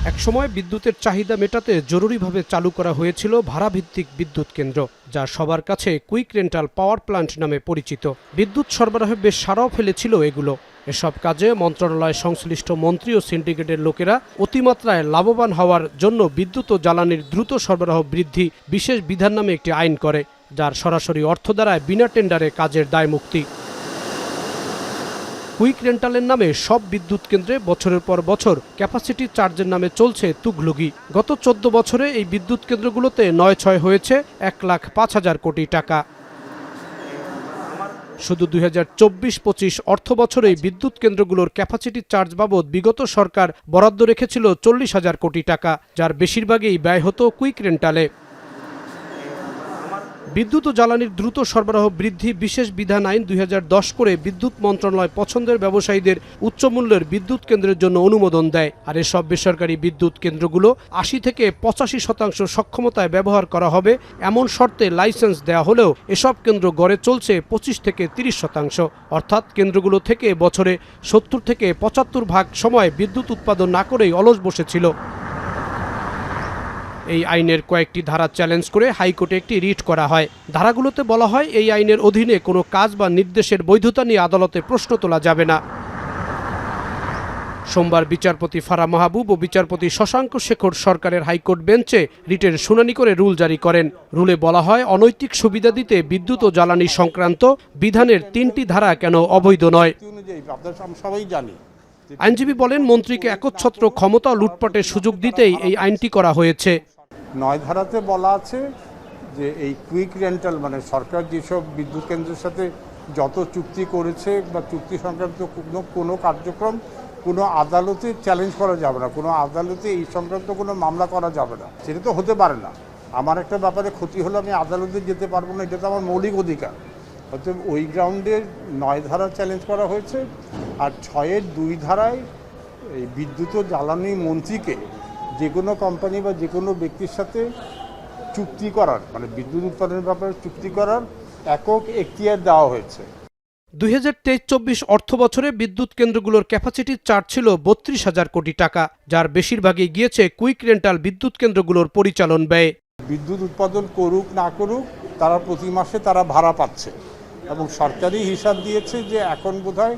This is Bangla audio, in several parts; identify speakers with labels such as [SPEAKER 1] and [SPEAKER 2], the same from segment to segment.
[SPEAKER 1] একসময় বিদ্যুতের চাহিদা মেটাতে জরুরিভাবে চালু করা হয়েছিল ভাড়াভিত্তিক বিদ্যুৎ কেন্দ্র, যা সবার কাছে কুইক রেন্টাল পাওয়ার প্ল্যান্ট নামে পরিচিত। বিদ্যুৎ সরবরাহে বেশ সাড়াও ফেলেছিল এগুলো। এসব কাজে মন্ত্রণালয় সংশ্লিষ্ট মন্ত্রী ও সিন্ডিকেটের লোকেরা অতিমাত্রায় লাভবান হওয়ার জন্য বিদ্যুৎ ও জ্বালানির দ্রুত সরবরাহ বৃদ্ধি বিশেষ বিধান নামে একটি আইন করে, যার সরাসরি অর্থ দ্বারায় বিনা টেন্ডারে কাজের দায়মুক্তি। কুইক রেন্টালের নামে সব বিদ্যুৎ কেন্দ্রে বছরের পর বছর ক্যাপাসিটি চার্জের নামে চলছে তুগলুগি। গত 14 বছরে এই বিদ্যুৎ কেন্দ্রগুলোতে ৯/৬ হয়েছে ১,৫,০০০ কোটি টাকা। শুধু 2024-25 অর্থ বছরেই বিদ্যুৎ কেন্দ্রগুলোর ক্যাপাসিটি চার্জ বাবদ বিগত সরকার বরাদ্দ রেখেছিল 40,০০০ কোটি টাকা, যার বেশিরভাগই ব্যয় হতো কুইক রেন্টালে। বিদ্যুৎ ও জ্বালানির দ্রুত সরবরাহ বৃদ্ধি বিশেষ বিধান আইন 2010 করে বিদ্যুৎ মন্ত্রণালয় পছন্দের ব্যবসায়ীদের উচ্চমূল্যের বিদ্যুৎ কেন্দ্রের জন্য অনুমোদন দেয়। আর এসব বেসরকারি বিদ্যুৎ কেন্দ্রগুলো 80 থেকে 85% সক্ষমতায় ব্যবহার করা হবে এমন শর্তে লাইসেন্স দেওয়া হলেও এসব কেন্দ্র গড়ে চলছে 25 থেকে 30%, অর্থাৎ কেন্দ্রগুলো থেকে বছরে 70 থেকে 75% সময় বিদ্যুৎ উৎপাদন না করেই অলস বসেছিল। এই আইনের কয়েকটি ধারা চ্যালেঞ্জ করে হাইকোর্টে একটি রিট করা হয়। ধারাগুলোতে বলা হয় এই আইনের অধীনে কোনো কাজ বা নির্দেশের বৈধতা নিয়ে আদালতে প্রশ্ন তোলা যাবে না। সোমবার বিচারপতি ফারাহ মাহবুব ও বিচারপতি শশাঙ্ক শেখর সরকারের হাইকোর্ট বেঞ্চে রিটের শুনানি করে রুল জারি করেন। রুলে বলা হয় অনৈতিক সুবিধা দিতে বিদ্যুৎ ও জ্বালানি সংক্রান্ত বিধানের 3টি ধারা কেন অবৈধ নয়। আইনজীবী বলেন, মন্ত্রীকে একচ্ছত্র ক্ষমতা লুটপাটের সুযোগ দিতেই এই আইনটি করা হয়েছে।
[SPEAKER 2] 9 ধারাতে বলা আছে যে এই কুইক রেন্টাল মানে সরকার যেসব বিদ্যুৎ কেন্দ্রের সাথে যত চুক্তি করেছে বা চুক্তি সংক্রান্ত কোনো কার্যক্রম কোনো আদালতে চ্যালেঞ্জ করা যাবে না, কোনো আদালতে এই সংক্রান্ত কোনো মামলা করা যাবে না। সেটা তো হতে পারে না। আমার একটা ব্যাপারে ক্ষতি হলে আমি আদালতে যেতে পারবো না, এটা তো আমার মৌলিক অধিকার। অর্থাৎ ওই গ্রাউন্ডে 9 ধারা চ্যালেঞ্জ করা হয়েছে। আর 6-এর 2 ধারায় এই বিদ্যুৎ ও জ্বালানি মন্ত্রীকে যে কোনো কোম্পানি বা যে কোনো ব্যক্তির সাথে চুক্তি করার মানে বিদ্যুৎ উৎপাদনের ব্যাপারে চুক্তি করার একক এখতিয়ার দেওয়া হয়েছে।
[SPEAKER 1] 2023-24 অর্থ বছরে বিদ্যুৎ কেন্দ্রগুলোর ক্যাপাসিটি চার্জ ছিল 32,000 কোটি টাকা, যার বেশিরভাগই গিয়েছে কুইক রেন্টাল বিদ্যুৎ কেন্দ্রগুলোর পরিচালন ব্যয়ে।
[SPEAKER 2] বিদ্যুৎ উৎপাদন করুক না করুক তারা প্রতি মাসে তারা ভাড়া পাচ্ছে এবং সরকারি হিসাব দিয়েছে যে এখন বোধহয়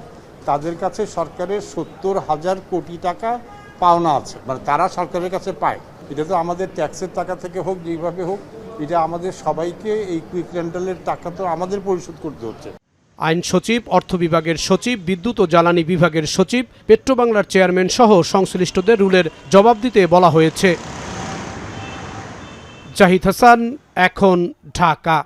[SPEAKER 2] তাদের কাছে সরকারের 70,000 কোটি টাকা পাওনা আছে, মানে তারা সরকারের কাছে পায়। এটা তো আমাদের ট্যাক্সের টাকা থেকে হোক যেইভাবে হোক, এটা আমাদের সবাইকে এই কুইক রেন্টালের টাকা তো আমাদের পরিশোধ করতে হচ্ছে।
[SPEAKER 1] আইন সচিব, অর্থ বিভাগের সচিব, বিদ্যুৎ ও জ্বালানি বিভাগের সচিব, পেট্রোবাংলার চেয়ারম্যান সহ সংশ্লিষ্টদের রুলের জবাব দিতে বলা হয়েছে। জাহিদ হাসান, এখন, ঢাকা।